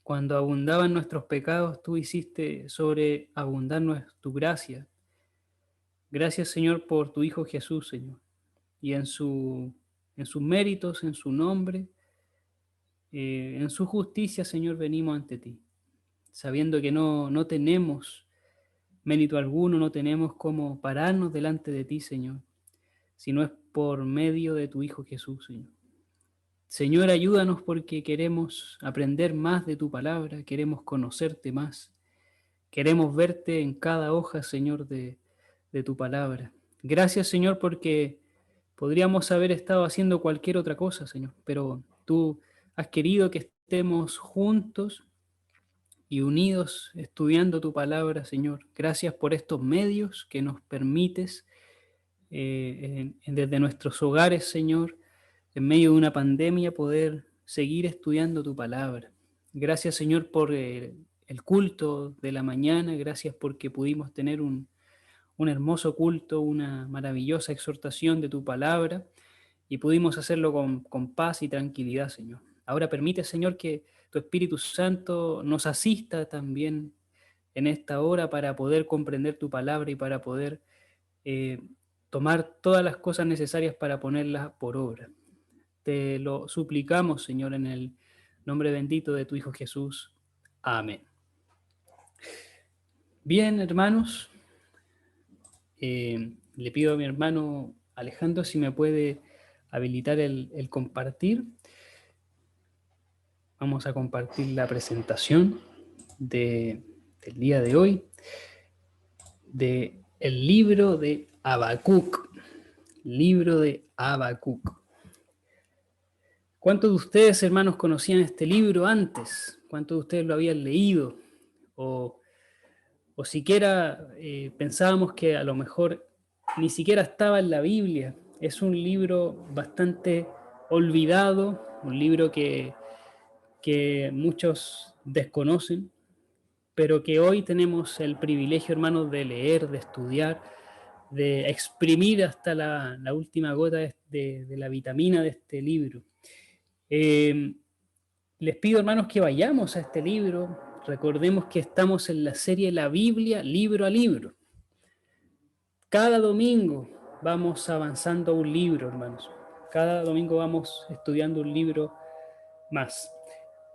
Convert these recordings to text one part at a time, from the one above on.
Cuando abundaban nuestros pecados, tú hiciste sobreabundar tu gracia. Gracias, Señor, por tu Hijo Jesús, Señor. Y en sus méritos, en su nombre, en su justicia, Señor, venimos ante ti, sabiendo que no tenemos mérito alguno, no tenemos cómo pararnos delante de ti, Señor, si no es por medio de tu Hijo Jesús, Señor. Señor, ayúdanos porque queremos aprender más de tu palabra, queremos conocerte más, queremos verte en cada hoja, Señor, de tu palabra. Gracias, Señor, porque podríamos haber estado haciendo cualquier otra cosa, Señor, pero tú has querido que estemos juntos y unidos estudiando tu palabra, Señor. Gracias por estos medios que nos permites desde nuestros hogares, Señor, en medio de una pandemia, poder seguir estudiando tu palabra. Gracias, Señor, por el culto de la mañana. Gracias porque pudimos tener un hermoso culto, una maravillosa exhortación de tu palabra y pudimos hacerlo con paz y tranquilidad, Señor. Ahora permite, Señor, que tu Espíritu Santo nos asista también en esta hora para poder comprender tu palabra y para poder eh, tomar todas las cosas necesarias para ponerlas por obra. Te lo suplicamos, Señor, en el nombre bendito de tu Hijo Jesús. Amén. Bien, hermanos, le pido a mi hermano Alejandro si me puede habilitar el compartir. Vamos a compartir la presentación del día de hoy de el libro de Habacuc. Libro de Habacuc. ¿Cuántos de ustedes, hermanos, conocían este libro antes? ¿Cuántos de ustedes lo habían leído? O siquiera pensábamos que a lo mejor ni siquiera estaba en la Biblia. Es un libro bastante olvidado, un libro que muchos desconocen, pero que hoy tenemos el privilegio, hermanos, de leer, de estudiar, de exprimir hasta la última gota de la vitamina de este libro. Les pido, hermanos, que vayamos a este libro. Recordemos que estamos en la serie La Biblia, libro a libro. Cada domingo vamos avanzando un libro, hermanos. Cada domingo vamos estudiando un libro más.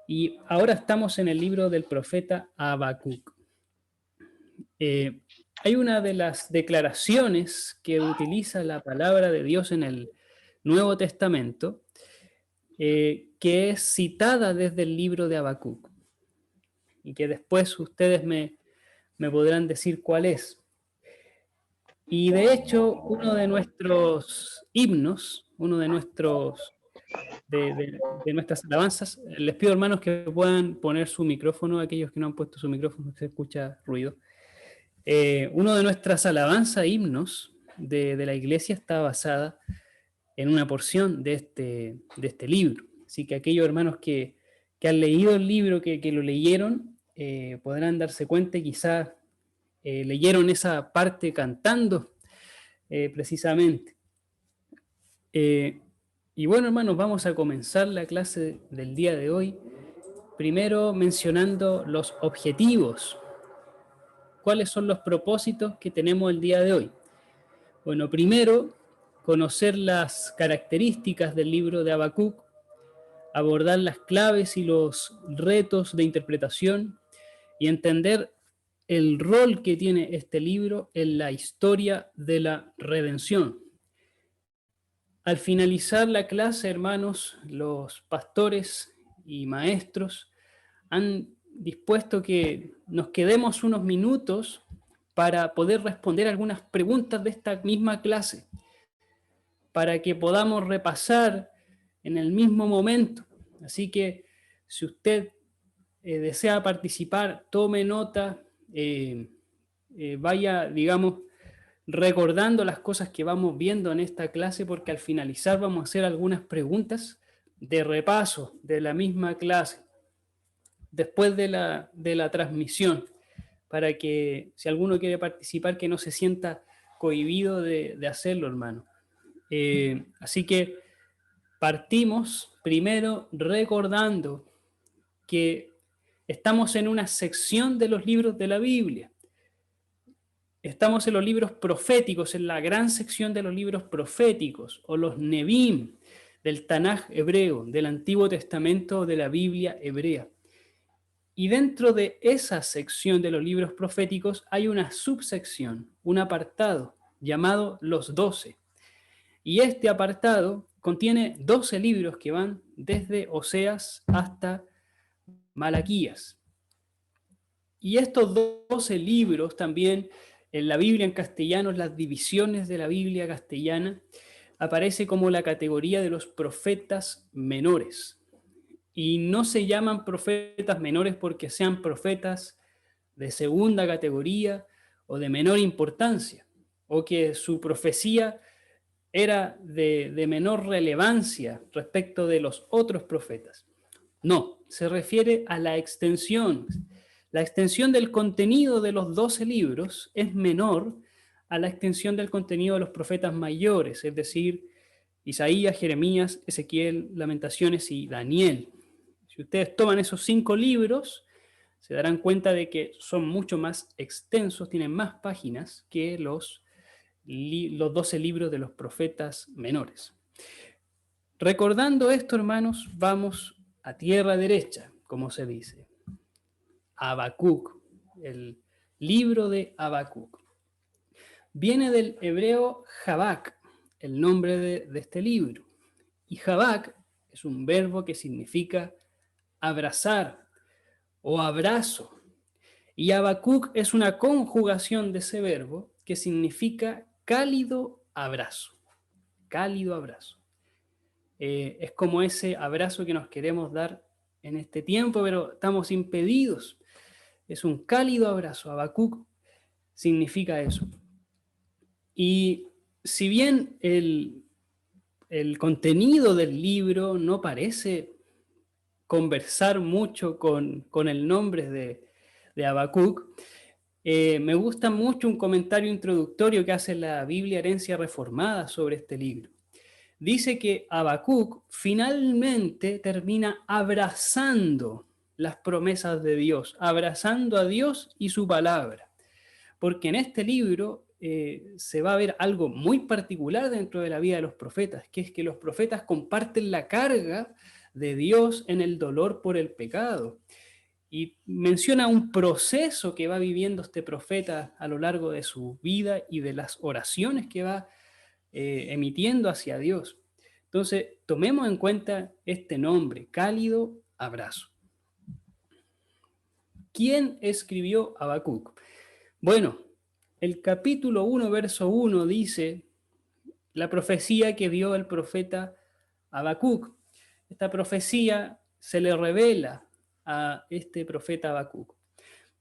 Y ahora estamos en el libro del profeta Habacuc. Hay una de las declaraciones que utiliza la palabra de Dios en el Nuevo Testamento, que es citada desde el libro de Habacuc, y que después ustedes me podrán decir cuál es. Y de hecho, uno de nuestros himnos, uno de nuestras alabanzas, les pido, hermanos, que puedan poner su micrófono, aquellos que no han puesto su micrófono, se escucha ruido. Uno de nuestras alabanzas, himnos de la iglesia, está basada en una porción de este libro. Así que aquellos hermanos que han leído el libro, que lo leyeron, podrán darse cuenta y quizás leyeron esa parte cantando precisamente. Y bueno, hermanos, vamos a comenzar la clase del día de hoy, primero mencionando los objetivos. ¿Cuáles son los propósitos que tenemos el día de hoy? Bueno, primero, conocer las características del libro de Habacuc, abordar las claves y los retos de interpretación y entender el rol que tiene este libro en la historia de la redención. Al finalizar la clase, hermanos, los pastores y maestros han dispuesto que nos quedemos unos minutos para poder responder algunas preguntas de esta misma clase, para que podamos repasar en el mismo momento. Así que si usted desea participar, tome nota, vaya, digamos, recordando las cosas que vamos viendo en esta clase, porque al finalizar vamos a hacer algunas preguntas de repaso de la misma clase, después de la transmisión, para que si alguno quiere participar, que no se sienta cohibido de hacerlo, hermano. Así que partimos primero recordando que Estamos en una sección de los libros de la Biblia. Estamos en los libros proféticos, en la gran sección de los libros proféticos, o los Nebim, del Tanaj hebreo, del Antiguo Testamento de la Biblia hebrea. Y dentro de esa sección de los libros proféticos hay una subsección, un apartado llamado los 12. Y este apartado contiene 12 libros que van desde Oseas hasta Malaquías. Y estos 12 libros también, en la Biblia en castellano, en las divisiones de la Biblia castellana, aparece como la categoría de los profetas menores. Y no se llaman profetas menores porque sean profetas de segunda categoría o de menor importancia, o que su profecía era de menor relevancia respecto de los otros profetas. No, se refiere a la extensión. La extensión del contenido de los 12 libros es menor a la extensión del contenido de los profetas mayores, es decir, Isaías, Jeremías, Ezequiel, Lamentaciones y Daniel. Si ustedes toman esos 5 libros, se darán cuenta de que son mucho más extensos, tienen más páginas que los 12 libros de los profetas menores. Recordando esto, hermanos, vamos a tierra derecha, como se dice. Habacuc, el libro de Habacuc. Viene del hebreo Habak, el nombre de este libro. Y Habak es un verbo que significa abrazar o abrazo. Y Habacuc es una conjugación de ese verbo que significa cálido abrazo. Cálido abrazo. Es como ese abrazo que nos queremos dar en este tiempo, pero estamos impedidos. Es un cálido abrazo. Habacuc significa eso. Y si bien el contenido del libro no parece conversar mucho con el nombre de Habacuc, me gusta mucho un comentario introductorio que hace la Biblia Herencia Reformada sobre este libro. Dice que Habacuc finalmente termina abrazando las promesas de Dios, abrazando a Dios y su palabra. Porque en este libro se va a ver algo muy particular dentro de la vida de los profetas, que es que los profetas comparten la carga de Dios en el dolor por el pecado. Y menciona un proceso que va viviendo este profeta a lo largo de su vida y de las oraciones que va emitiendo hacia Dios. Entonces, tomemos en cuenta este nombre, cálido abrazo. ¿Quién escribió Habacuc? Bueno, el capítulo 1, verso 1 dice la profecía que vio el profeta Habacuc. Esta profecía se le revela a este profeta Habacuc.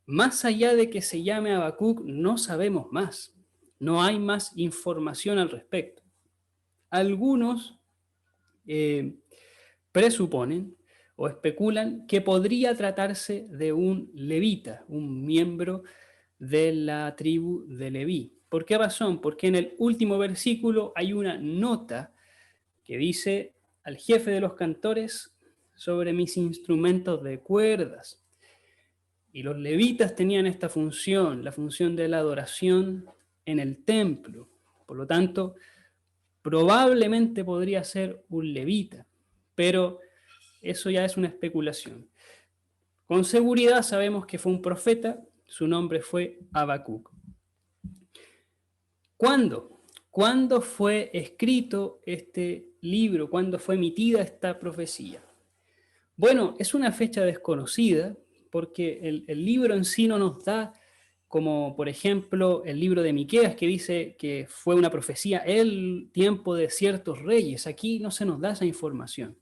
Más allá de que se llame Habacuc, no sabemos más. No hay más información al respecto. Algunos presuponen o especulan que podría tratarse de un levita, un miembro de la tribu de Leví. ¿Por qué razón? Porque en el último versículo hay una nota que dice al jefe de los cantores sobre mis instrumentos de cuerdas. Y los levitas tenían esta función, la función de la adoración en el templo. Por lo tanto, probablemente podría ser un levita, pero eso ya es una especulación. Con seguridad sabemos que fue un profeta, su nombre fue Habacuc. ¿Cuándo? ¿Cuándo fue escrito este libro? ¿Cuándo fue emitida esta profecía? Bueno, es una fecha desconocida porque el libro en sí no nos da, como por ejemplo el libro de Miqueas que dice que fue una profecía el tiempo de ciertos reyes. Aquí no se nos da esa información.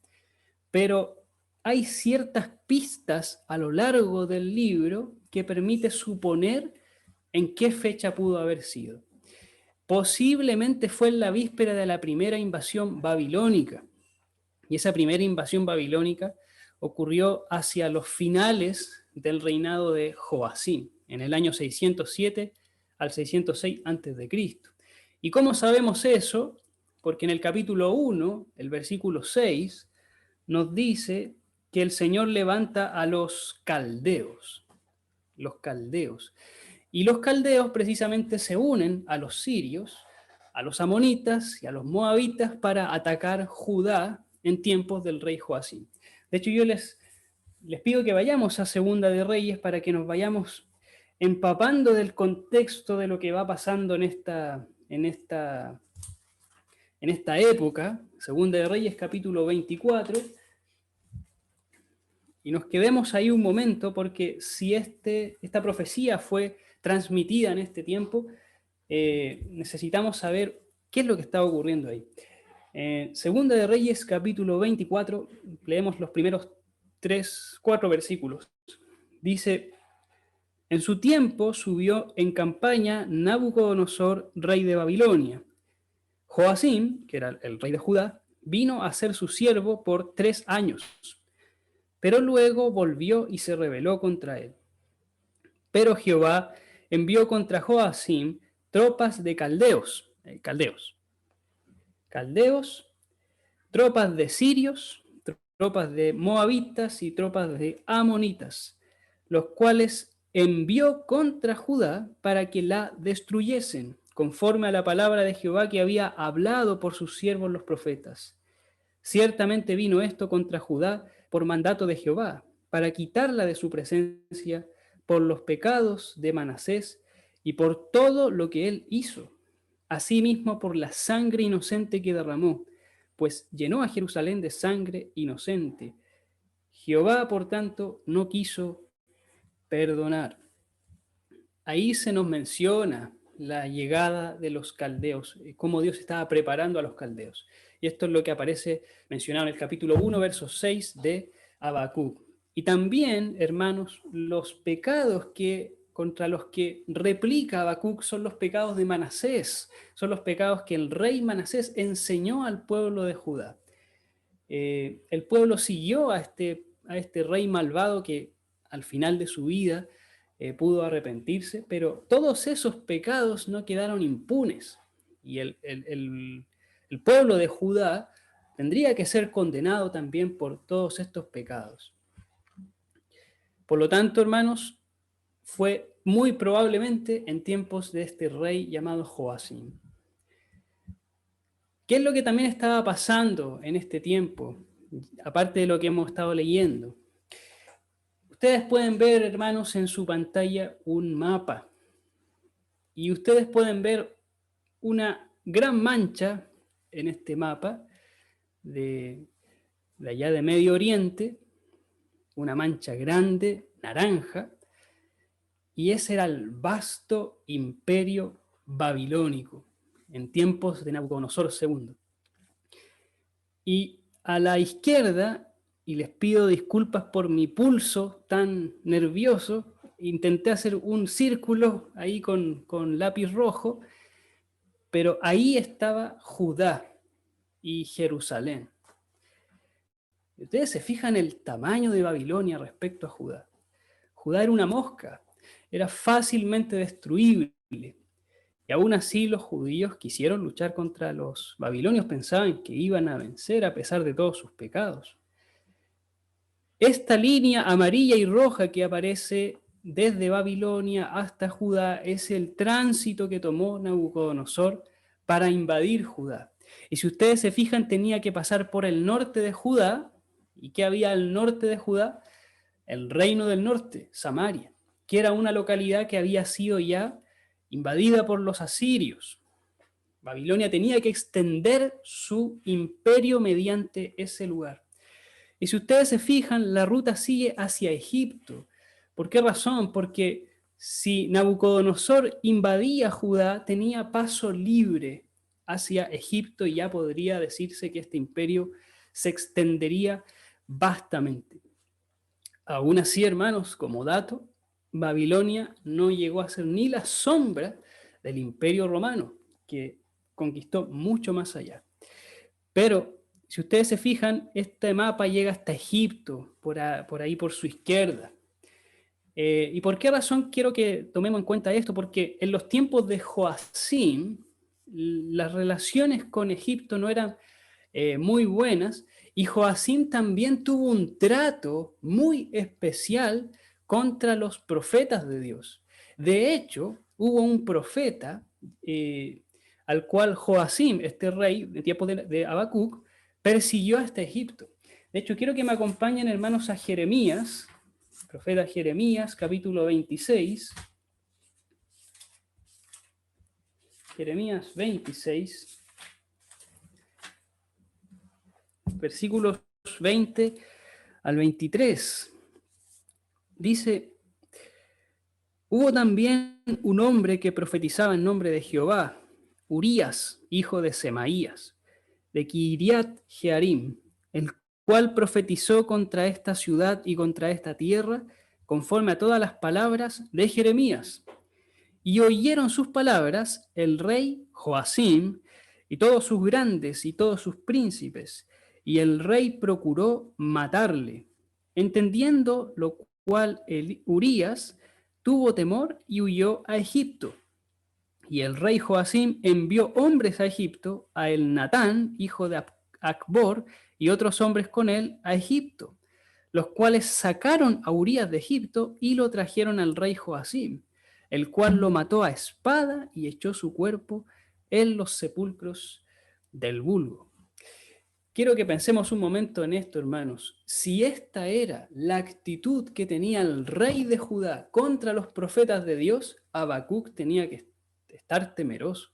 Pero hay ciertas pistas a lo largo del libro que permite suponer en qué fecha pudo haber sido. Posiblemente fue en la víspera de la primera invasión babilónica. Y esa primera invasión babilónica ocurrió hacia los finales del reinado de Joacim, en el año 607 al 606 a.C. ¿Y cómo sabemos eso? Porque en el capítulo 1, el versículo 6, nos dice que el Señor levanta a los caldeos. Los caldeos. Y los caldeos precisamente se unen a los sirios, a los amonitas y a los moabitas para atacar Judá en tiempos del rey Joacim. De hecho, yo les pido que vayamos a Segunda de Reyes para que nos vayamos empapando del contexto de lo que va pasando en esta época. Segunda de Reyes, capítulo 24. Y nos quedemos ahí un momento, porque si esta profecía fue transmitida en este tiempo, necesitamos saber qué es lo que está ocurriendo ahí. Segunda de Reyes, capítulo 24, leemos los primeros 4 versículos. Dice: en su tiempo subió en campaña Nabucodonosor, rey de Babilonia. Joacim, que era el rey de Judá, vino a ser su siervo por 3 años. Pero luego volvió y se rebeló contra él. Pero Jehová envió contra Joacim tropas de caldeos, tropas de sirios, tropas de moabitas y tropas de amonitas, los cuales envió contra Judá para que la destruyesen, conforme a la palabra de Jehová que había hablado por sus siervos los profetas. Ciertamente vino esto contra Judá por mandato de Jehová, para quitarla de su presencia por los pecados de Manasés y por todo lo que él hizo, asimismo por la sangre inocente que derramó, pues llenó a Jerusalén de sangre inocente. Jehová, por tanto, no quiso perdonar. Ahí se nos menciona la llegada de los caldeos, cómo Dios estaba preparando a los caldeos. Y esto es lo que aparece mencionado en el capítulo 1, verso 6 de Habacuc. Y también, hermanos, los pecados contra los que replica Habacuc son los pecados de Manasés, son los pecados que el rey Manasés enseñó al pueblo de Judá. El pueblo siguió a este rey malvado que al final de su vida pudo arrepentirse, pero todos esos pecados no quedaron impunes. Y el pueblo de Judá tendría que ser condenado también por todos estos pecados. Por lo tanto, hermanos, fue muy probablemente en tiempos de este rey llamado Joacim. ¿Qué es lo que también estaba pasando en este tiempo? Aparte de lo que hemos estado leyendo. Ustedes pueden ver, hermanos, en su pantalla un mapa. Y ustedes pueden ver una gran mancha en este mapa de allá de Medio Oriente, una mancha grande, naranja, y ese era el vasto imperio babilónico en tiempos de Nabucodonosor II. Y a la izquierda, y les pido disculpas por mi pulso tan nervioso, intenté hacer un círculo ahí con lápiz rojo, pero ahí estaba Judá y Jerusalén. Ustedes se fijan el tamaño de Babilonia respecto a Judá. Judá era una mosca, era fácilmente destruible. Y aún así los judíos quisieron luchar contra los babilonios, pensaban que iban a vencer a pesar de todos sus pecados. Esta línea amarilla y roja que aparece desde Babilonia hasta Judá es el tránsito que tomó Nabucodonosor para invadir Judá. Y si ustedes se fijan, tenía que pasar por el norte de Judá. ¿Y qué había al norte de Judá? El reino del norte, Samaria, que era una localidad que había sido ya invadida por los asirios. Babilonia tenía que extender su imperio mediante ese lugar. Y si ustedes se fijan, la ruta sigue hacia Egipto. ¿Por qué razón? Porque si Nabucodonosor invadía Judá, tenía paso libre hacia Egipto y ya podría decirse que este imperio se extendería vastamente. Aún así, hermanos, como dato, Babilonia no llegó a ser ni la sombra del imperio romano, que conquistó mucho más allá. Pero si ustedes se fijan, este mapa llega hasta Egipto, por ahí por su izquierda. ¿Y por qué razón quiero que tomemos en cuenta esto? Porque en los tiempos de Joacim, las relaciones con Egipto no eran muy buenas, Y Joacim también tuvo un trato muy especial contra los profetas de Dios. De hecho, hubo un profeta al cual Joacim, este rey de tiempo de Habacuc, persiguió hasta Egipto. De hecho, quiero que me acompañen, hermanos, a Jeremías, profeta Jeremías, capítulo 26. Jeremías 26, versículos 20 al 23. Dice: hubo también un hombre que profetizaba en nombre de Jehová, Urías, hijo de Semaías, de Kiriat Jearim, el cual profetizó contra esta ciudad y contra esta tierra, conforme a todas las palabras de Jeremías. Y oyeron sus palabras el rey Joacim, y todos sus grandes y todos sus príncipes, y el rey procuró matarle. Entendiendo lo cual Urías tuvo temor y huyó a Egipto. Y el rey Joacim envió hombres a Egipto, a Elnatán, hijo de Acbor, y otros hombres con él a Egipto, los cuales sacaron a Urías de Egipto y lo trajeron al rey Joacim, el cual lo mató a espada y echó su cuerpo en los sepulcros del vulgo. Quiero que pensemos un momento en esto, hermanos. Si esta era la actitud que tenía el rey de Judá contra los profetas de Dios, Habacuc tenía que estar temeroso.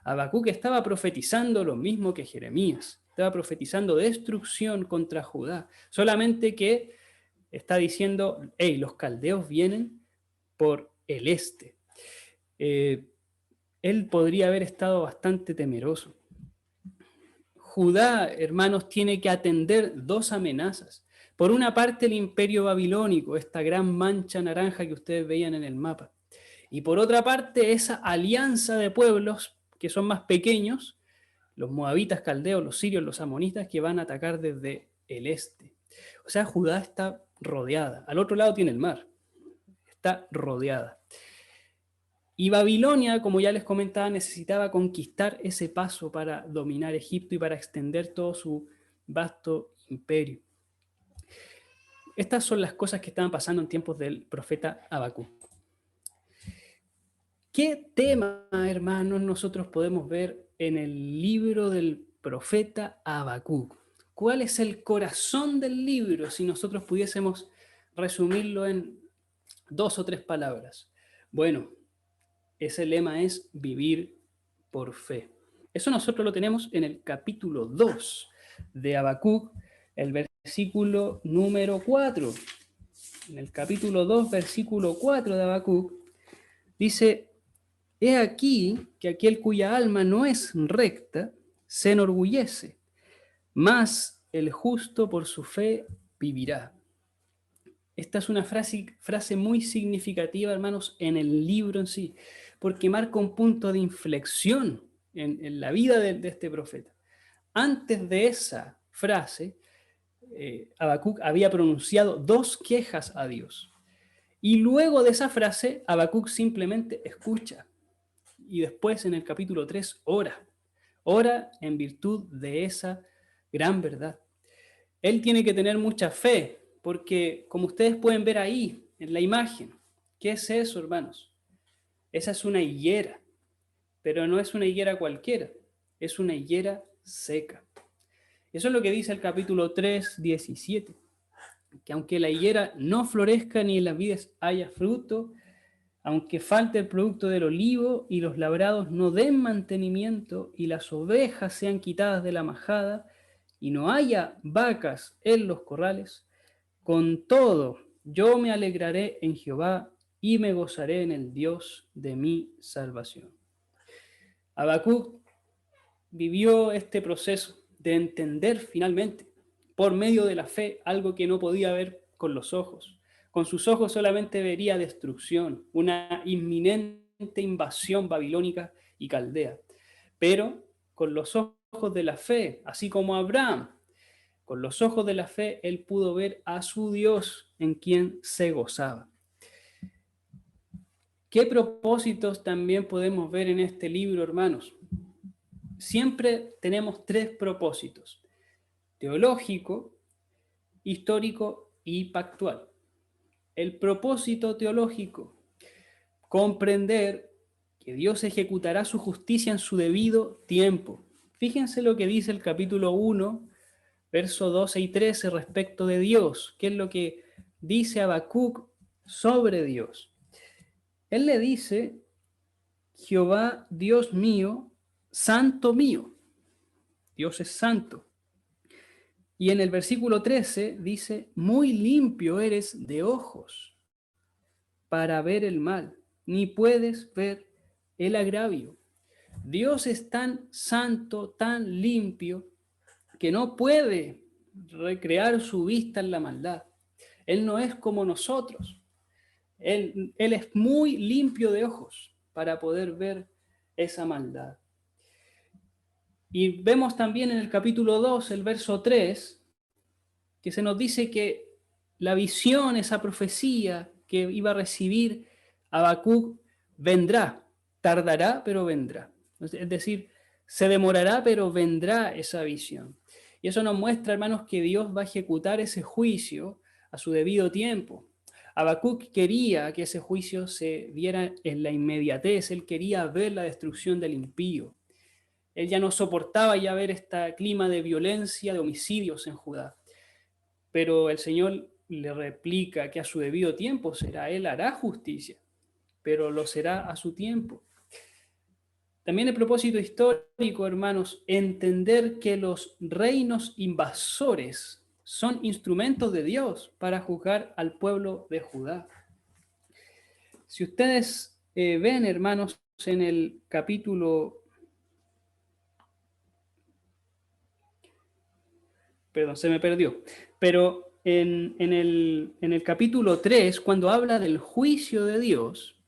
Habacuc estaba profetizando lo mismo que Jeremías. Estaba profetizando destrucción contra Judá. Solamente que está diciendo: hey, los caldeos vienen por el este. Él podría haber estado bastante temeroso. Judá, hermanos, tiene que atender dos amenazas. Por una parte, el imperio babilónico, esta gran mancha naranja que ustedes veían en el mapa. Y por otra parte, esa alianza de pueblos que son más pequeños, los moabitas, caldeos, los sirios, los amonitas, que van a atacar desde el este. O sea, Judá está rodeada. Al otro lado tiene el mar. Está rodeada. Y Babilonia, como ya les comentaba, necesitaba conquistar ese paso para dominar Egipto y para extender todo su vasto imperio. Estas son las cosas que estaban pasando en tiempos del profeta Habacuc. ¿Qué tema, hermanos, nosotros podemos ver en el libro del profeta Habacuc? ¿Cuál es el corazón del libro si nosotros pudiésemos resumirlo en 2 o 3 palabras? Bueno, ese lema es vivir por fe. Eso nosotros lo tenemos en el capítulo 2 de Habacuc, el versículo número 4. En el capítulo 2, versículo 4 de Habacuc, dice: he aquí que aquel cuya alma no es recta se enorgullece, mas el justo por su fe vivirá. Esta es una frase muy significativa, hermanos, en el libro en sí, porque marca un punto de inflexión en la vida de este profeta. Antes de esa frase, Habacuc había pronunciado 2 quejas a Dios. Y luego de esa frase, Habacuc simplemente escucha. Y después, en el capítulo 3, ora. Ora en virtud de esa gran verdad. Él tiene que tener mucha fe, porque como ustedes pueden ver ahí, en la imagen, ¿qué es eso, hermanos? Esa es una higuera, pero no es una higuera cualquiera, es una higuera seca. Eso es lo que dice el capítulo 3, 17, que aunque la higuera no florezca ni en las vides haya fruto, aunque falte el producto del olivo y los labrados no den mantenimiento y las ovejas sean quitadas de la majada y no haya vacas en los corrales, con todo yo me alegraré en Jehová y me gozaré en el Dios de mi salvación. Habacuc vivió este proceso de entender finalmente, por medio de la fe, algo que no podía ver con los ojos. Con sus ojos solamente vería destrucción, una inminente invasión babilónica y caldea. Pero con los ojos de la fe, así como Abraham, con los ojos de la fe, él pudo ver a su Dios en quien se gozaba. ¿Qué propósitos también podemos ver en este libro, hermanos? Siempre tenemos 3 propósitos. teológico, histórico y pactual. El propósito teológico, comprender que Dios ejecutará su justicia en su debido tiempo. Fíjense lo que dice el capítulo 1, versos 12 y 13 respecto de Dios, que es lo que dice Habacuc sobre Dios. Él le dice: Jehová, Dios mío, santo mío. Dios es santo. Y en el versículo 13 dice: muy limpio eres de ojos para ver el mal, ni puedes ver el agravio. Dios es tan santo, tan limpio, que no puede recrear su vista en la maldad. Él no es como nosotros. Él es muy limpio de ojos para poder ver esa maldad. Y vemos también en el capítulo 2, el verso 3, que se nos dice que la visión, esa profecía que iba a recibir Habacuc, vendrá, tardará, pero vendrá. Es decir, se demorará, pero vendrá esa visión. Y eso nos muestra, hermanos, que Dios va a ejecutar ese juicio a su debido tiempo. Habacuc quería que ese juicio se viera en la inmediatez, él quería ver la destrucción del impío. Él ya no soportaba ya ver este clima de violencia, de homicidios en Judá. Pero el Señor le replica que a su debido tiempo será, Él hará justicia, pero lo será a su tiempo. También el propósito histórico, hermanos, entender que los reinos invasores son instrumentos de Dios para juzgar al pueblo de Judá. Si ustedes ven, hermanos, en el capítulo... Perdón, se me perdió. Pero en el capítulo 3, cuando habla del juicio de Dios,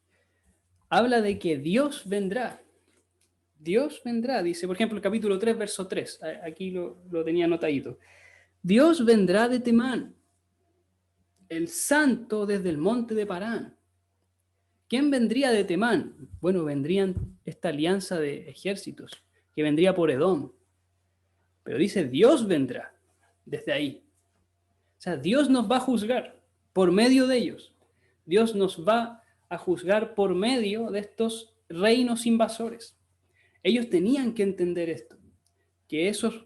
habla de que Dios vendrá. Dios vendrá, dice, por ejemplo, el capítulo 3, verso 3. Aquí lo tenía anotadito. Dios vendrá de Temán, el santo desde el monte de Parán. ¿Quién vendría de Temán? Bueno, vendrían esta alianza de ejércitos, que vendría por Edom. Pero dice, Dios vendrá desde ahí. O sea, Dios nos va a juzgar por medio de ellos. Dios nos va a juzgar por medio de estos reinos invasores. Ellos tenían que entender esto, que esos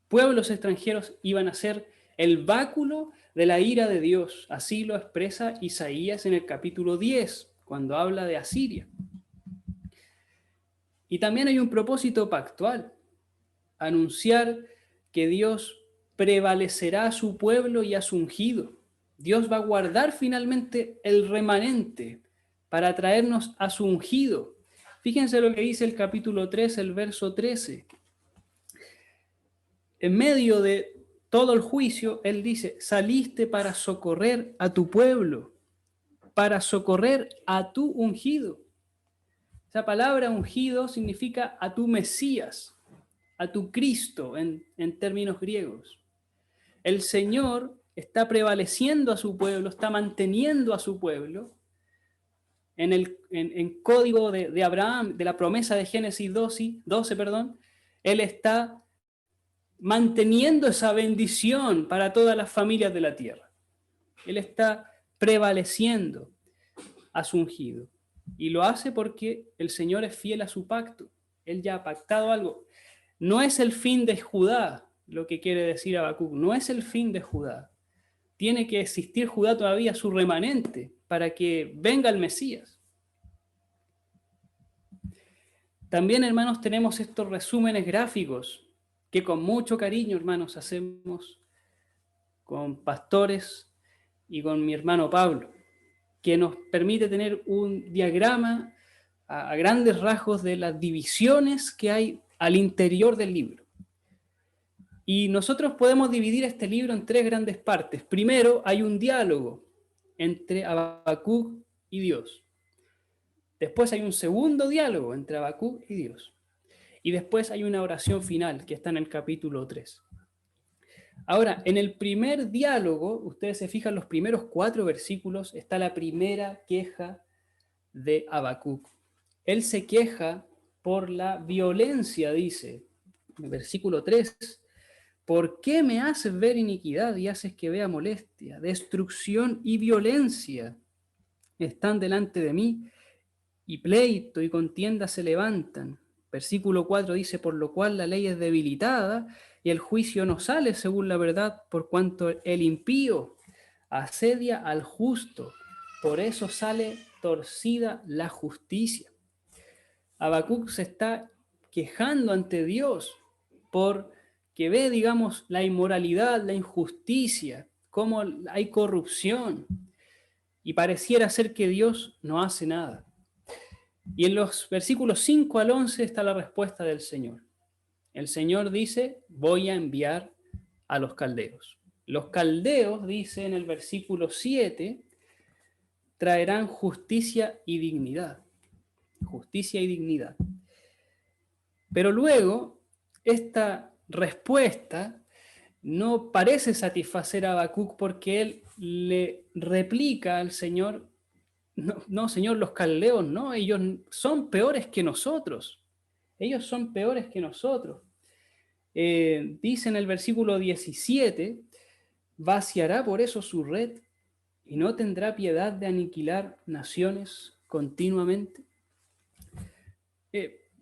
pueblos extranjeros iban a ser el báculo de la ira de Dios. Así lo expresa Isaías en el capítulo 10, cuando habla de Asiria. Y también hay un propósito pactual, anunciar que Dios prevalecerá a su pueblo y a su ungido. Dios va a guardar finalmente el remanente para traernos a su ungido. Fíjense lo que dice el capítulo 3, el verso 13. En medio de todo el juicio, él dice, saliste para socorrer a tu pueblo, para socorrer a tu ungido. Esa palabra ungido significa a tu Mesías, a tu Cristo en términos griegos. El Señor está prevaleciendo a su pueblo, está manteniendo a su pueblo en código de Abraham, de la promesa de Génesis 12, Él está manteniendo esa bendición para todas las familias de la tierra. Él está prevaleciendo a su ungido. Y lo hace porque el Señor es fiel a su pacto. Él ya ha pactado algo. No es el fin de Judá, lo que quiere decir Habacuc, no es el fin de Judá. Tiene que existir Judá todavía, su remanente, para que venga el Mesías. También, hermanos, tenemos estos resúmenes gráficos que con mucho cariño, hermanos, hacemos con pastores y con mi hermano Pablo, que nos permite tener un diagrama a grandes rasgos de las divisiones que hay al interior del libro. Y nosotros podemos dividir este libro en tres grandes partes. Primero, hay un diálogo entre Habacuc y Dios. Después hay un segundo diálogo entre Habacuc y Dios. Y después hay una oración final que está en el capítulo 3. Ahora, en el primer diálogo, ustedes se fijan, los primeros 4 versículos, está la primera queja de Habacuc. Él se queja por la violencia, dice, en el versículo 3, ¿Por qué me haces ver iniquidad y haces que vea molestia? Destrucción y violencia están delante de mí, y pleito y contienda se levantan. Versículo 4 dice, por lo cual la ley es debilitada y el juicio no sale según la verdad, por cuanto el impío asedia al justo, por eso sale torcida la justicia. Habacuc se está quejando ante Dios por que ve, digamos, la inmoralidad, la injusticia, cómo hay corrupción, y pareciera ser que Dios no hace nada. Y en los versículos 5 al 11 está la respuesta del Señor. El Señor dice, voy a enviar a los caldeos. Los caldeos, dice en el versículo 7, traerán justicia y dignidad. Justicia y dignidad. Pero luego, esta respuesta no parece satisfacer a Habacuc porque él le replica al Señor, no, Señor, los caldeos no, ellos son peores que nosotros. Ellos son peores que nosotros. Dice en el versículo 17, vaciará por eso su red y no tendrá piedad de aniquilar naciones continuamente.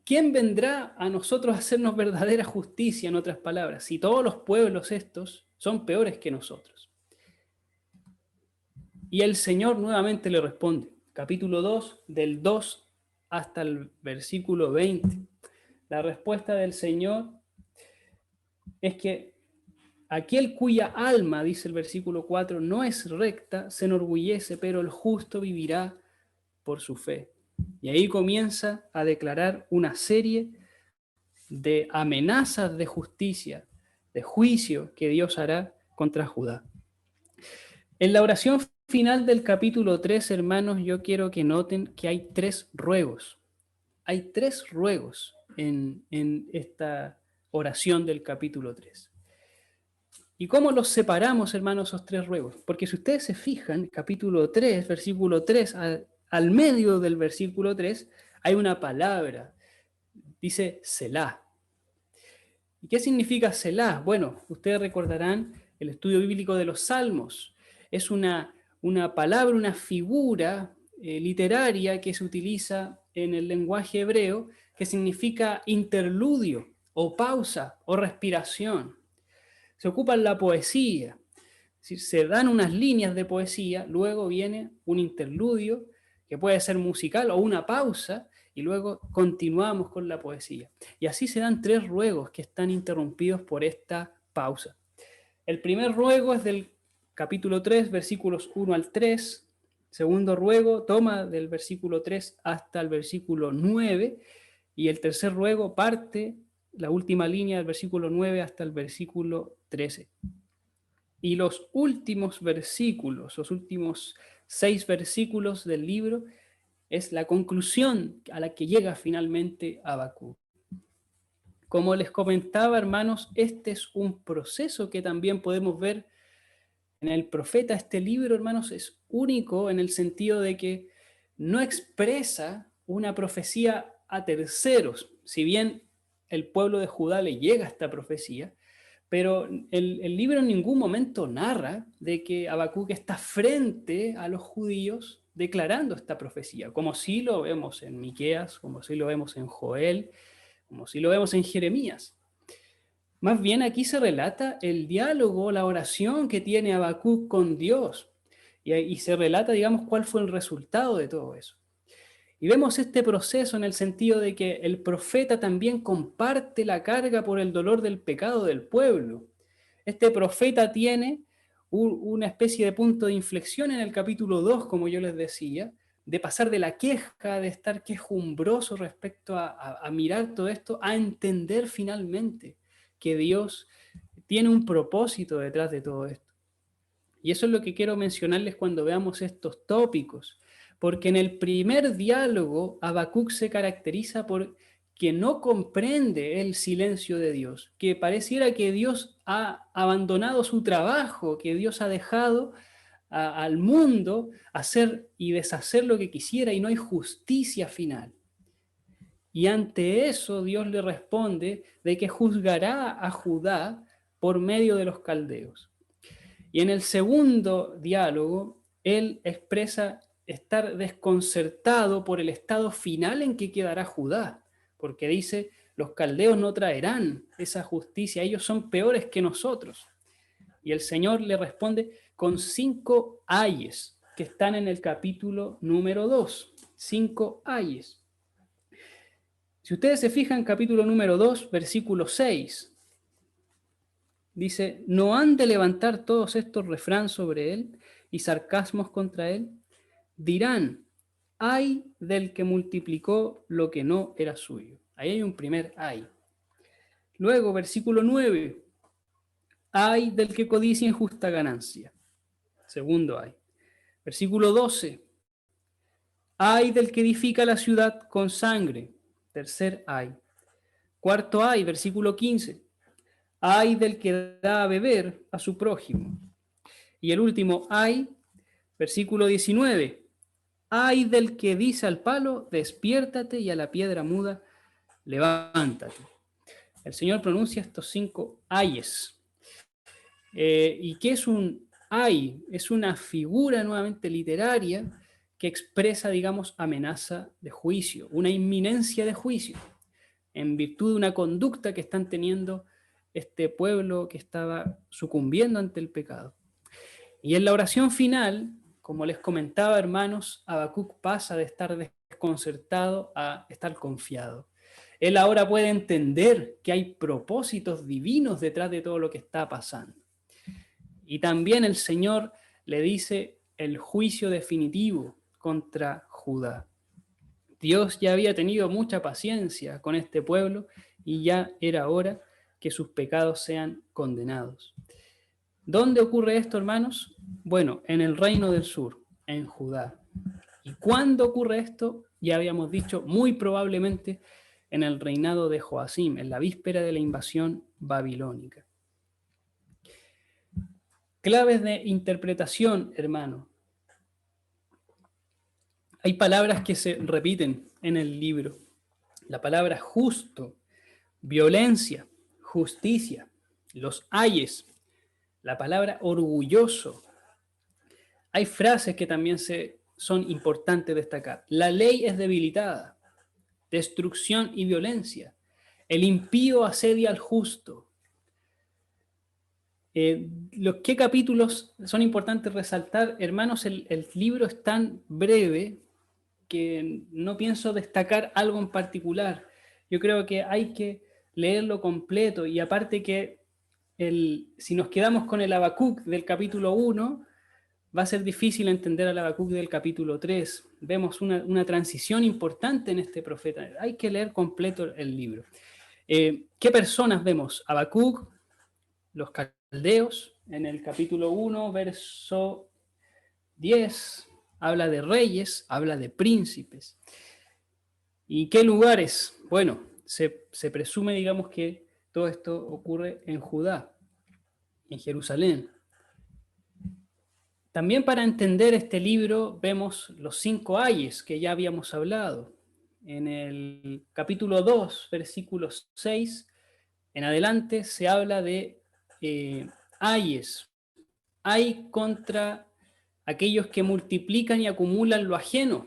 ¿Quién vendrá a nosotros a hacernos verdadera justicia, en otras palabras, si todos los pueblos estos son peores que nosotros? Y el Señor nuevamente le responde, capítulo 2, del 2 hasta el versículo 20. La respuesta del Señor es que aquel cuya alma, dice el versículo 4, no es recta, se enorgullece, pero el justo vivirá por su fe. Y ahí comienza a declarar una serie de amenazas de justicia, de juicio que Dios hará contra Judá. En la oración final del capítulo 3, hermanos, yo quiero que noten que hay 3 ruegos. Hay 3 ruegos en esta oración del capítulo 3. ¿Y cómo los separamos, hermanos, esos 3 ruegos? Porque si ustedes se fijan, capítulo 3, versículo 3, al medio del versículo 3, hay una palabra, dice Selah. ¿Y qué significa Selah? Bueno, ustedes recordarán el estudio bíblico de los Salmos. Es una palabra, una figura literaria que se utiliza en el lenguaje hebreo que significa interludio o pausa o respiración. Se ocupa en la poesía. Si se dan unas líneas de poesía, luego viene un interludio que puede ser musical o una pausa y luego continuamos con la poesía. Y así se dan 3 ruegos que están interrumpidos por esta pausa. El primer ruego es del capítulo 3, versículos 1 al 3. Segundo ruego toma del versículo 3 hasta el versículo 9. Y el tercer ruego parte la última línea del versículo 9 hasta el versículo 13. Y los últimos versículos, los últimos 6 versículos del libro, es la conclusión a la que llega finalmente Habacuc. Como les comentaba, hermanos, este es un proceso que también podemos ver en el profeta. Este libro, hermanos, es único en el sentido de que no expresa una profecía a terceros, si bien el pueblo de Judá le llega esta profecía, pero el libro en ningún momento narra de que Habacuc está frente a los judíos declarando esta profecía, como sí lo vemos en Miqueas, como sí lo vemos en Joel, como sí lo vemos en Jeremías. Más bien aquí se relata el diálogo, la oración que tiene Habacuc con Dios, y se relata, digamos, cuál fue el resultado de todo eso. Y vemos este proceso en el sentido de que el profeta también comparte la carga por el dolor del pecado del pueblo. Este profeta tiene una especie de punto de inflexión en el capítulo 2, como yo les decía, de pasar de la queja, de estar quejumbroso respecto a mirar todo esto, a entender finalmente que Dios tiene un propósito detrás de todo esto. Y eso es lo que quiero mencionarles cuando veamos estos tópicos, porque en el primer diálogo Habacuc se caracteriza por que no comprende el silencio de Dios, que pareciera que Dios ha abandonado su trabajo, que Dios ha dejado al mundo hacer y deshacer lo que quisiera y no hay justicia final. Y ante eso Dios le responde de que juzgará a Judá por medio de los caldeos. Y en el segundo diálogo, él expresa estar desconcertado por el estado final en que quedará Judá, porque dice, los caldeos no traerán esa justicia, ellos son peores que nosotros. Y el Señor le responde con 5 ayes que están en el capítulo número 2. 5 ayes. Si ustedes se fijan, capítulo número 2, versículo 6, dice, ¿no han de levantar todos estos refrán sobre él y sarcasmos contra él? Dirán, ay del que multiplicó lo que no era suyo. Ahí hay un primer ay. Luego, versículo 9, ay del que codicia injusta ganancia. Segundo ay. Versículo 12, ay del que edifica la ciudad con sangre. Tercer ay. Cuarto ay, versículo 15, ay del que da a beber a su prójimo. Y el último ay, versículo 19, ay del que dice al palo, despiértate, y a la piedra muda, levántate. El Señor pronuncia estos 5 ayes. ¿Y qué es un ay? Es una figura nuevamente literaria que expresa, digamos, amenaza de juicio, una inminencia de juicio, en virtud de una conducta que están teniendo este pueblo que estaba sucumbiendo ante el pecado. Y en la oración final, como les comentaba, hermanos, Habacuc pasa de estar desconcertado a estar confiado. Él ahora puede entender que hay propósitos divinos detrás de todo lo que está pasando. Y también el Señor le dice el juicio definitivo contra Judá. Dios ya había tenido mucha paciencia con este pueblo y ya era hora que sus pecados sean condenados. ¿Dónde ocurre esto, hermanos? Bueno, en el reino del sur, en Judá. ¿Y cuándo ocurre esto? Ya habíamos dicho, muy probablemente en el reinado de Joacim, en la víspera de la invasión babilónica. Claves de interpretación, hermano. Hay palabras que se repiten en el libro. La palabra justo, violencia, justicia, los ayes, la palabra orgulloso. Hay frases que también son importantes destacar. La ley es debilitada, destrucción y violencia. El impío asedia al justo. ¿Qué capítulos son importantes resaltar? Hermanos, el libro es tan breve que no pienso destacar algo en particular. Yo creo que hay que leerlo completo, y aparte que si nos quedamos con el Habacuc del capítulo 1, va a ser difícil entender al Habacuc del capítulo 3. Vemos una transición importante en este profeta. Hay que leer completo el libro. ¿Qué personas vemos? Habacuc, los caldeos, en el capítulo 1, verso 10, habla de reyes, habla de príncipes. ¿Y qué lugares? Bueno, se presume, digamos, que todo esto ocurre en Judá, en Jerusalén. También para entender este libro vemos los 5 ayes que ya habíamos hablado. En el capítulo 2, versículo 6, en adelante se habla de ayes. Hay contra aquellos que multiplican y acumulan lo ajeno.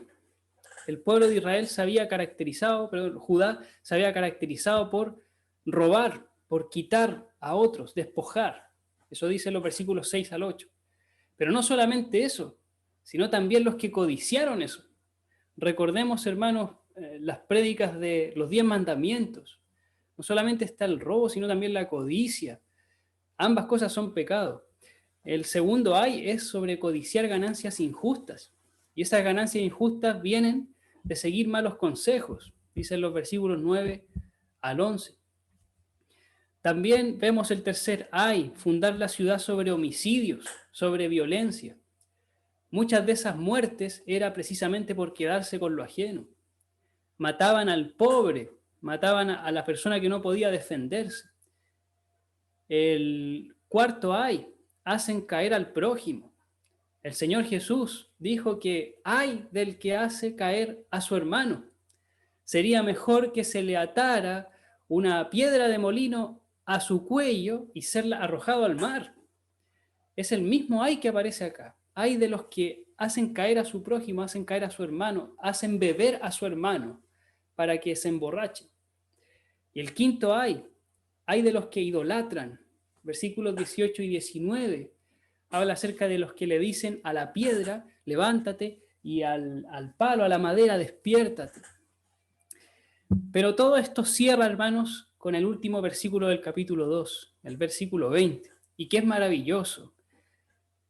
El pueblo de Israel se había caracterizado, pero Judá se había caracterizado por robar, por quitar a otros, despojar. Eso dice los versículos 6 al 8. Pero no solamente eso, sino también los que codiciaron eso. Recordemos, hermanos, las prédicas de los 10 mandamientos. No solamente está el robo, sino también la codicia. Ambas cosas son pecado. El segundo ay es sobre codiciar ganancias injustas. Y esas ganancias injustas vienen de seguir malos consejos, dicen los versículos 9 al 11. También vemos el tercer ay, fundar la ciudad sobre homicidios, sobre violencia. Muchas de esas muertes era precisamente por quedarse con lo ajeno. Mataban al pobre, mataban a la persona que no podía defenderse. El cuarto ay, hacen caer al prójimo. El Señor Jesús dijo que ay del que hace caer a su hermano. Sería mejor que se le atara una piedra de molino a su cuello y ser arrojado al mar. Es el mismo ay que aparece acá. Ay de los que hacen caer a su prójimo, hacen caer a su hermano, hacen beber a su hermano para que se emborrache. Y el quinto ay de los que idolatran. Versículos 18 y 19 habla acerca de los que le dicen a la piedra, levántate, y al palo, a la madera, despiértate. Pero todo esto cierra, hermanos, con el último versículo del capítulo 2, el versículo 20, y que es maravilloso.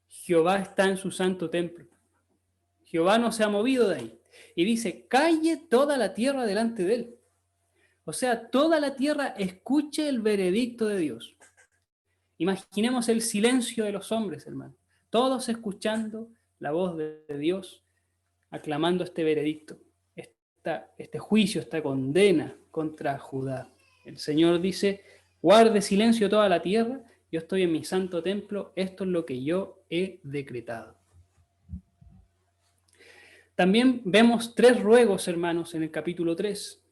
Jehová está en su santo templo. Jehová no se ha movido de ahí. Y dice, calle toda la tierra delante de él. O sea, toda la tierra escuche el veredicto de Dios. Imaginemos el silencio de los hombres, hermano. Todos escuchando la voz de Dios, aclamando este veredicto, este juicio, esta condena contra Judá. El Señor dice, guarde silencio toda la tierra, yo estoy en mi santo templo, esto es lo que yo he decretado. También vemos 3 ruegos, hermanos, en el capítulo 3.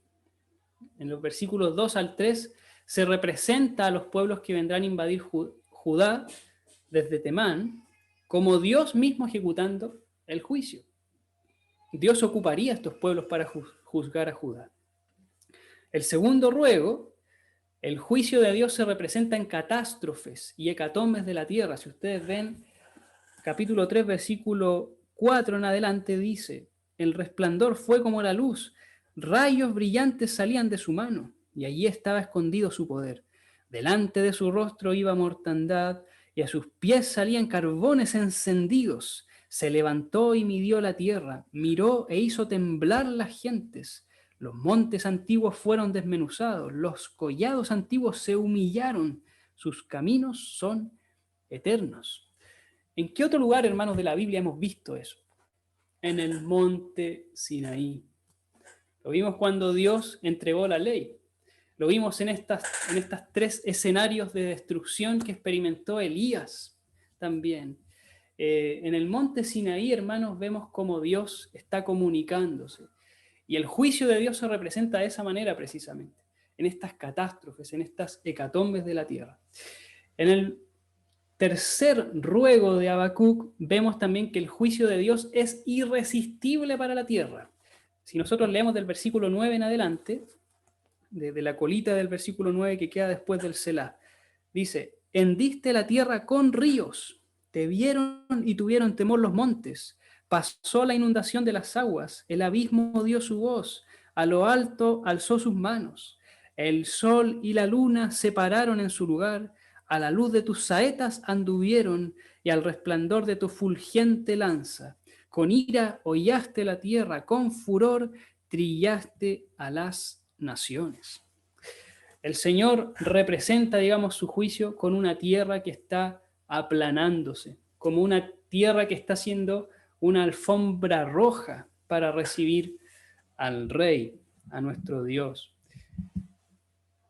En los versículos 2 al 3 se representa a los pueblos que vendrán a invadir Judá desde Temán como Dios mismo ejecutando el juicio. Dios ocuparía a estos pueblos para juzgar a Judá. El segundo ruego, el juicio de Dios se representa en catástrofes y hecatombes de la tierra. Si ustedes ven, capítulo 3, versículo 4 en adelante dice, el resplandor fue como la luz, rayos brillantes salían de su mano, y allí estaba escondido su poder. Delante de su rostro iba mortandad, y a sus pies salían carbones encendidos. Se levantó y midió la tierra, miró e hizo temblar las gentes. Los montes antiguos fueron desmenuzados, los collados antiguos se humillaron, sus caminos son eternos. ¿En qué otro lugar, hermanos, de la Biblia hemos visto eso? En el monte Sinaí. Lo vimos cuando Dios entregó la ley. Lo vimos en estas 3 escenarios de destrucción que experimentó Elías también. En el monte Sinaí, hermanos, vemos cómo Dios está comunicándose. Y el juicio de Dios se representa de esa manera precisamente, en estas catástrofes, en estas hecatombes de la tierra. En el tercer ruego de Habacuc vemos también que el juicio de Dios es irresistible para la tierra. Si nosotros leemos del versículo 9 en adelante, de la colita del versículo 9 que queda después del Selah, dice, hendiste la tierra con ríos, te vieron y tuvieron temor los montes, pasó la inundación de las aguas, el abismo dio su voz, a lo alto alzó sus manos, el sol y la luna se pararon en su lugar, a la luz de tus saetas anduvieron y al resplandor de tu fulgente lanza. Con ira hollaste la tierra, con furor trillaste a las naciones. El Señor representa, digamos, su juicio con una tierra que está aplanándose, como una tierra que está haciendo una alfombra roja para recibir al Rey, a nuestro Dios.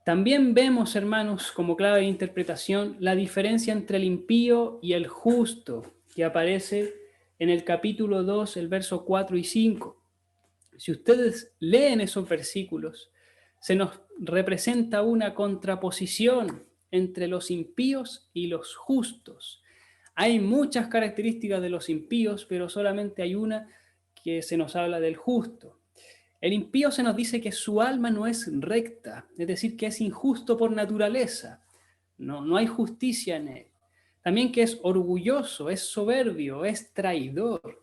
También vemos, hermanos, como clave de interpretación, la diferencia entre el impío y el justo, que aparece en el capítulo 2, el verso 4 y 5. Si ustedes leen esos versículos, se nos representa una contraposición entre los impíos y los justos. Hay muchas características de los impíos, pero solamente hay una que se nos habla del justo. El impío se nos dice que su alma no es recta, es decir, que es injusto por naturaleza. No hay justicia en él. También que es orgulloso, es soberbio, es traidor.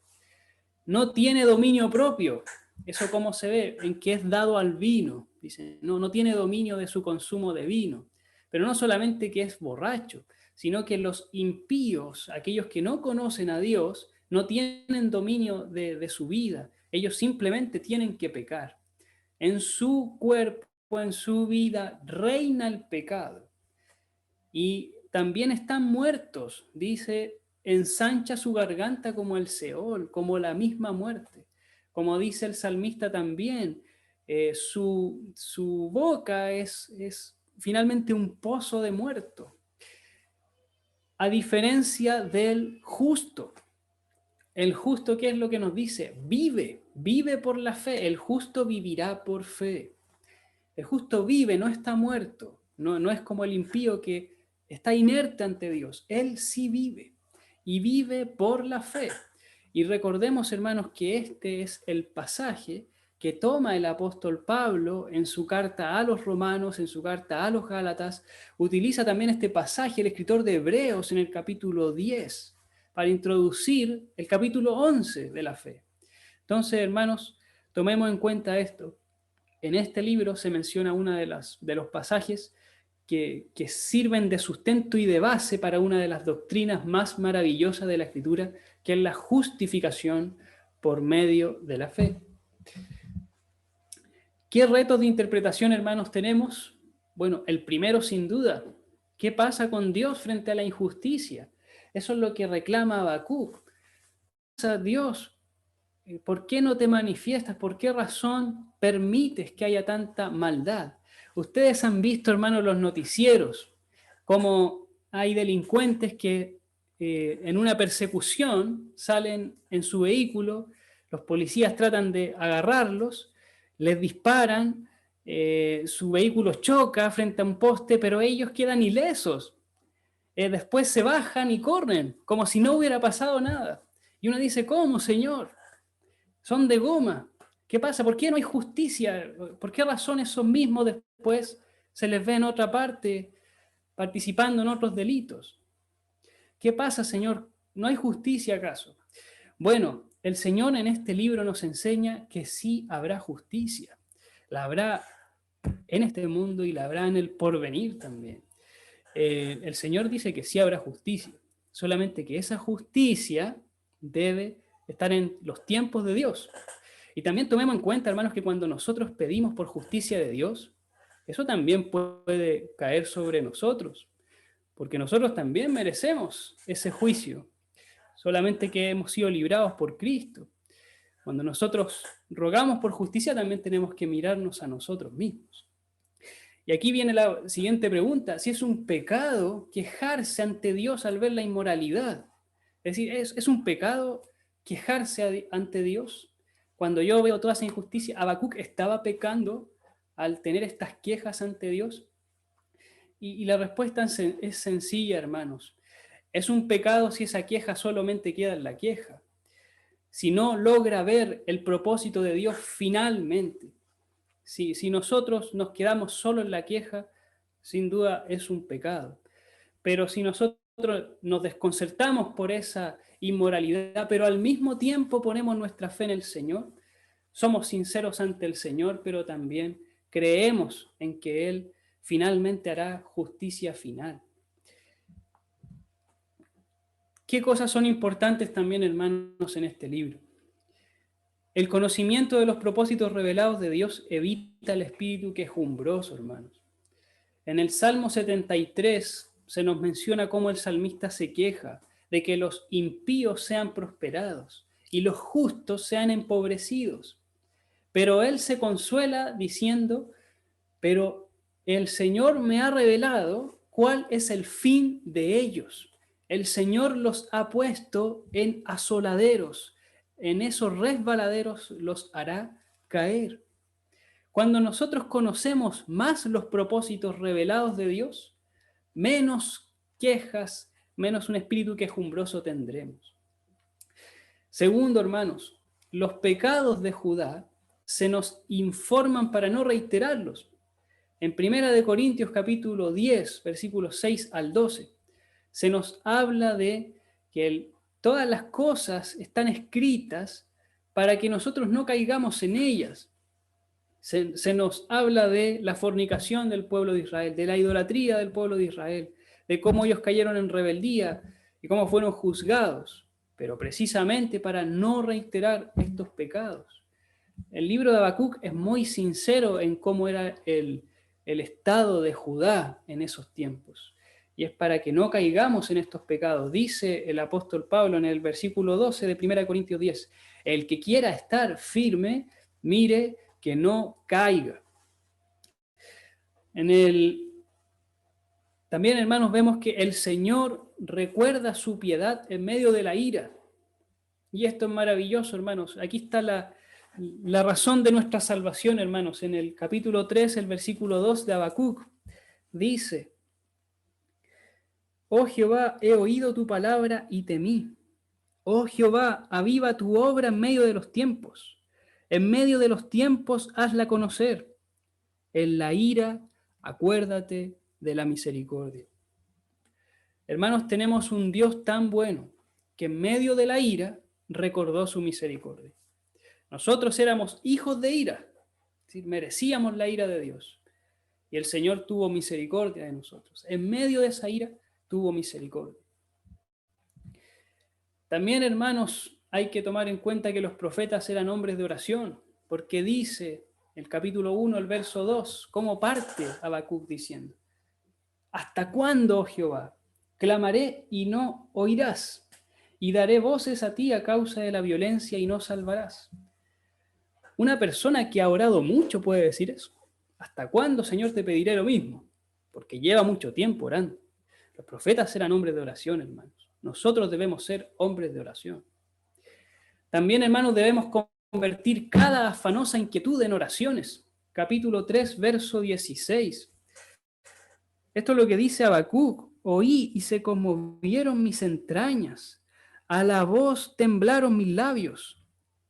No tiene dominio propio. ¿Eso cómo se ve? En que es dado al vino. Dice, no tiene dominio de su consumo de vino. Pero no solamente que es borracho, sino que los impíos, aquellos que no conocen a Dios, no tienen dominio de su vida. Ellos simplemente tienen que pecar. En su cuerpo, en su vida, reina el pecado. Y también están muertos, dice, ensancha su garganta como el Seol, como la misma muerte. Como dice el salmista también, su boca es finalmente un pozo de muerto. A diferencia del justo. El justo, ¿qué es lo que nos dice? Vive por la fe. El justo vivirá por fe. El justo vive, no está muerto. no es como el impío que está inerte ante Dios. Él sí vive, y vive por la fe. Y recordemos, hermanos, que este es el pasaje que toma el apóstol Pablo en su carta a los romanos, en su carta a los gálatas. Utiliza también este pasaje el escritor de Hebreos en el capítulo 10 para introducir el capítulo 11 de la fe. Entonces, hermanos, tomemos en cuenta esto. En este libro se menciona uno de los pasajes que sirven de sustento y de base para una de las doctrinas más maravillosas de la Escritura, que es la justificación por medio de la fe. ¿Qué retos de interpretación, hermanos, tenemos? Bueno, el primero, sin duda, ¿qué pasa con Dios frente a la injusticia? Eso es lo que reclama Habacuc. Dios, ¿por qué no te manifiestas? ¿Por qué razón permites que haya tanta maldad? Ustedes han visto, hermanos, los noticieros, cómo hay delincuentes que en una persecución salen en su vehículo, los policías tratan de agarrarlos, les disparan, su vehículo choca frente a un poste, pero ellos quedan ilesos. Después se bajan y corren, como si no hubiera pasado nada. Y uno dice, ¿cómo, Señor? Son de goma. ¿Qué pasa? ¿Por qué no hay justicia? ¿Por qué razón esos mismos después se les ve en otra parte participando en otros delitos? ¿Qué pasa, Señor? ¿No hay justicia acaso? Bueno, el Señor en este libro nos enseña que sí habrá justicia. La habrá en este mundo y la habrá en el porvenir también. El Señor dice que sí habrá justicia, solamente que esa justicia debe estar en los tiempos de Dios. Y también tomemos en cuenta, hermanos, que cuando nosotros pedimos por justicia de Dios, eso también puede caer sobre nosotros, porque nosotros también merecemos ese juicio, solamente que hemos sido librados por Cristo. Cuando nosotros rogamos por justicia, también tenemos que mirarnos a nosotros mismos. Y aquí viene la siguiente pregunta: si es un pecado quejarse ante Dios al ver la inmoralidad. Es decir, ¿es un pecado quejarse ante Dios? Cuando yo veo toda esa injusticia, Habacuc estaba pecando al tener estas quejas ante Dios. Y la respuesta es sencilla, hermanos. Es un pecado si esa queja solamente queda en la queja, si no logra ver el propósito de Dios finalmente. Si nosotros nos quedamos solo en la queja, sin duda es un pecado. Pero si nosotros nos desconcertamos por esa inmoralidad, pero al mismo tiempo ponemos nuestra fe en el Señor, somos sinceros ante el Señor, pero también creemos en que Él finalmente hará justicia final. ¿Qué cosas son importantes también, hermanos, en este libro? El conocimiento de los propósitos revelados de Dios evita el espíritu quejumbroso, hermanos. En el Salmo 73 se nos menciona cómo el salmista se queja de que los impíos sean prosperados y los justos sean empobrecidos. Pero él se consuela diciendo, pero el Señor me ha revelado cuál es el fin de ellos. El Señor los ha puesto en asoladeros, en esos resbaladeros los hará caer. Cuando nosotros conocemos más los propósitos revelados de Dios, menos quejas, menos un espíritu quejumbroso tendremos. Segundo, hermanos, los pecados de Judá se nos informan para no reiterarlos. En 1 Corintios capítulo 10, versículos 6 al 12, se nos habla de que todas las cosas están escritas para que nosotros no caigamos en ellas. Se nos habla de la fornicación del pueblo de Israel, de la idolatría del pueblo de Israel, de cómo ellos cayeron en rebeldía y cómo fueron juzgados, pero precisamente para no reiterar estos pecados. El libro de Habacuc es muy sincero en cómo era el estado de Judá en esos tiempos. Y es para que no caigamos en estos pecados. Dice el apóstol Pablo en el versículo 12 de 1 Corintios 10, el que quiera estar firme, mire que no caiga. También, hermanos, vemos que el Señor recuerda su piedad en medio de la ira. Y esto es maravilloso, hermanos. Aquí está la razón de nuestra salvación, hermanos, en el capítulo 3, el versículo 2 de Habacuc. dice: Oh Jehová, he oído tu palabra y temí. Oh Jehová, aviva tu obra en medio de los tiempos. En medio de los tiempos hazla conocer. En la ira, acuérdate de la misericordia. Hermanos, tenemos un Dios tan bueno que en medio de la ira recordó su misericordia. Nosotros éramos hijos de ira, es decir, merecíamos la ira de Dios. Y el Señor tuvo misericordia de nosotros. En medio de esa ira tuvo misericordia. También, hermanos, hay que tomar en cuenta que los profetas eran hombres de oración, porque dice el capítulo 1, el verso 2, cómo parte Habacuc diciendo: ¿Hasta cuándo, oh Jehová? Clamaré y no oirás, y daré voces a ti a causa de la violencia y no salvarás. Una persona que ha orado mucho puede decir eso. ¿Hasta cuándo, Señor, te pediré lo mismo? Porque lleva mucho tiempo orando. Los profetas eran hombres de oración, hermanos. Nosotros debemos ser hombres de oración. También, hermanos, debemos convertir cada afanosa inquietud en oraciones. Capítulo 3, verso 16. Esto es lo que dice Habacuc: oí y se conmovieron mis entrañas, a la voz temblaron mis labios,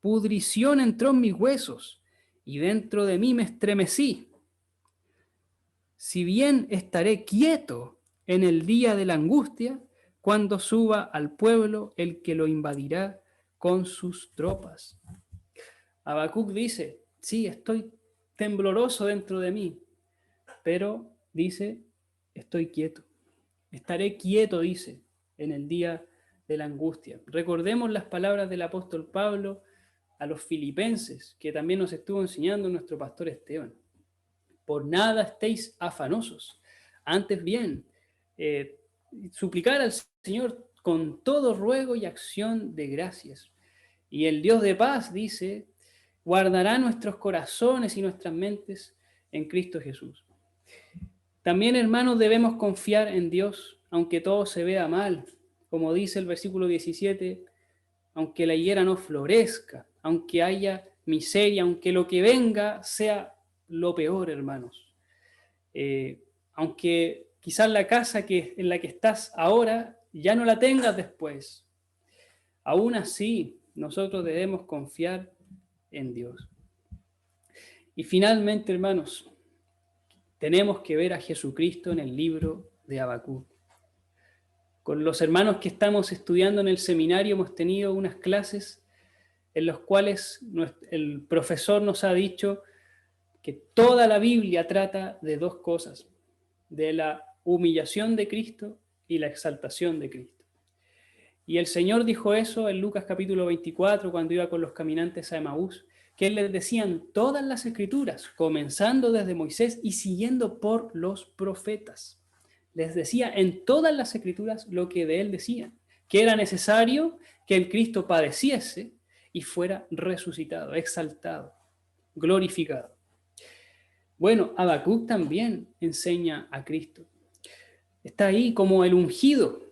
pudrición entró en mis huesos, y dentro de mí me estremecí. Si bien estaré quieto en el día de la angustia, cuando suba al pueblo el que lo invadirá con sus tropas. Habacuc dice: sí, estoy tembloroso dentro de mí, pero dice: estoy quieto. Estaré quieto, dice, en el día de la angustia. Recordemos las palabras del apóstol Pablo a los filipenses, que también nos estuvo enseñando nuestro pastor Esteban. Por nada estéis afanosos, antes bien, suplicar al Señor con todo ruego y acción de gracias. Y el Dios de paz, dice, guardará nuestros corazones y nuestras mentes en Cristo Jesús. También, hermanos, debemos confiar en Dios, aunque todo se vea mal. Como dice el versículo 17, aunque la higuera no florezca, aunque haya miseria, aunque lo que venga sea lo peor, hermanos. Aunque quizás la casa en la que estás ahora ya no la tengas después. Aún así, nosotros debemos confiar en Dios. Y finalmente, hermanos, tenemos que ver a Jesucristo en el libro de Habacuc. Con los hermanos que estamos estudiando en el seminario hemos tenido unas clases en las cuales el profesor nos ha dicho que toda la Biblia trata de dos cosas: de la humillación de Cristo y la exaltación de Cristo. Y el Señor dijo eso en Lucas capítulo 24, cuando iba con los caminantes a Emaús, que Él les decía en todas las escrituras, comenzando desde Moisés y siguiendo por los profetas. Les decía en todas las escrituras lo que de Él decían, que era necesario que el Cristo padeciese y fuera resucitado, exaltado, glorificado. Bueno, Habacuc también enseña a Cristo. Está ahí como el ungido,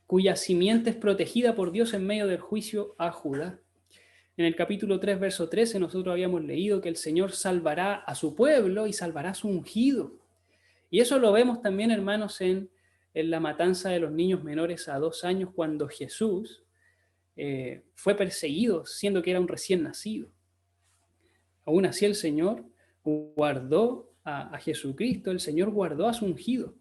cuya simiente es protegida por Dios en medio del juicio a Judá. En el capítulo 3, verso 13, nosotros habíamos leído que el Señor salvará a su pueblo y salvará a su ungido. Y eso lo vemos también, hermanos, en la matanza de los niños menores a 2 años, cuando Jesús fue perseguido, siendo que era un recién nacido. Aún así el Señor guardó a Jesucristo, el Señor guardó a su ungido.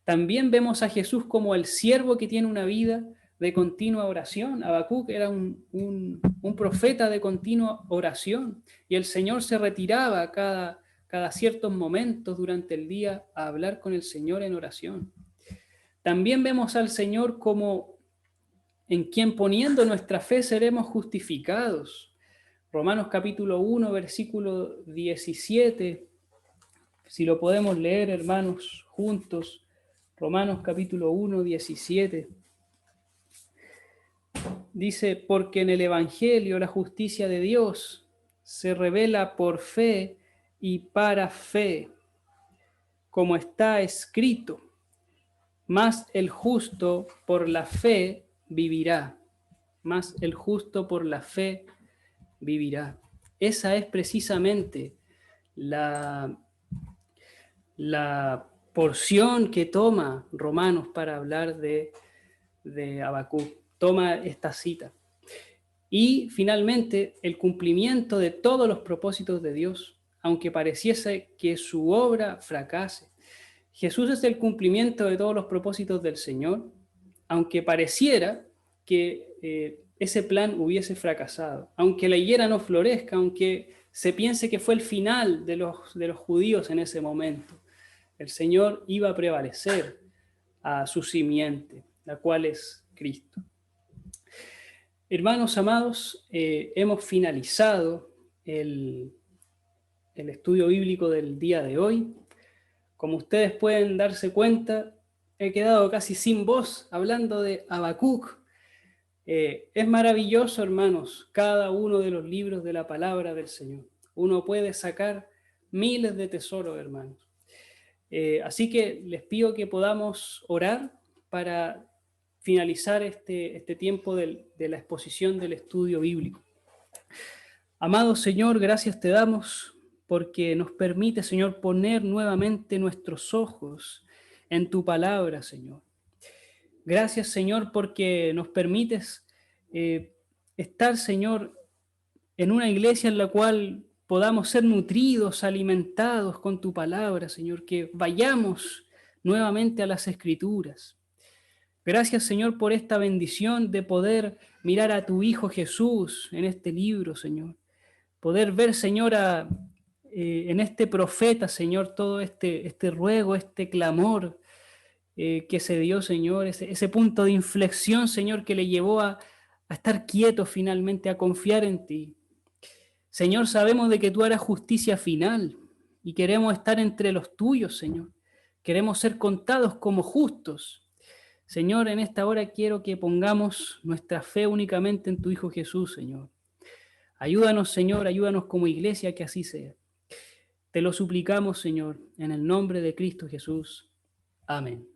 También vemos a Jesús como el siervo que tiene una vida de continua oración. Habacuc era un profeta de continua oración, y el Señor se retiraba cada ciertos momentos durante el día a hablar con el Señor en oración. También vemos al Señor como en quien poniendo nuestra fe seremos justificados. Romanos capítulo 1, versículo 17, si lo podemos leer, hermanos, juntos. Romanos capítulo 1, 17. Dice: porque en el Evangelio la justicia de Dios se revela por fe y para fe, como está escrito: mas el justo por la fe vivirá. Mas el justo por la fe vivirá. Esa es precisamente la porción que toma Romanos para hablar de Habacuc. Toma esta cita. Y finalmente, el cumplimiento de todos los propósitos de Dios, aunque pareciese que su obra fracase. Jesús es el cumplimiento de todos los propósitos del Señor, aunque pareciera que ese plan hubiese fracasado, aunque la higuera no florezca, aunque se piense que fue el final de los judíos en ese momento. El Señor iba a prevalecer a su simiente, la cual es Cristo. Hermanos amados, hemos finalizado el estudio bíblico del día de hoy. Como ustedes pueden darse cuenta, he quedado casi sin voz hablando de Habacuc. Es maravilloso, hermanos, cada uno de los libros de la palabra del Señor. Uno puede sacar miles de tesoros, hermanos. Así que les pido que podamos orar para finalizar este tiempo de la exposición del estudio bíblico. Amado Señor, gracias te damos porque nos permite, Señor, poner nuevamente nuestros ojos en tu palabra, Señor. Gracias, Señor, porque nos permites estar, Señor, en una iglesia en la cual podamos ser nutridos, alimentados con tu palabra, Señor, que vayamos nuevamente a las Escrituras. Gracias, Señor, por esta bendición de poder mirar a tu Hijo Jesús en este libro, Señor. Poder ver, Señor, en este profeta, Señor, todo este ruego, este clamor que se dio, Señor, ese punto de inflexión, Señor, que le llevó a estar quieto finalmente, a confiar en ti. Señor, sabemos de que tú harás justicia final y queremos estar entre los tuyos, Señor. Queremos ser contados como justos. Señor, en esta hora quiero que pongamos nuestra fe únicamente en tu Hijo Jesús, Señor. Ayúdanos, Señor, ayúdanos como iglesia que así sea. Te lo suplicamos, Señor, en el nombre de Cristo Jesús. Amén.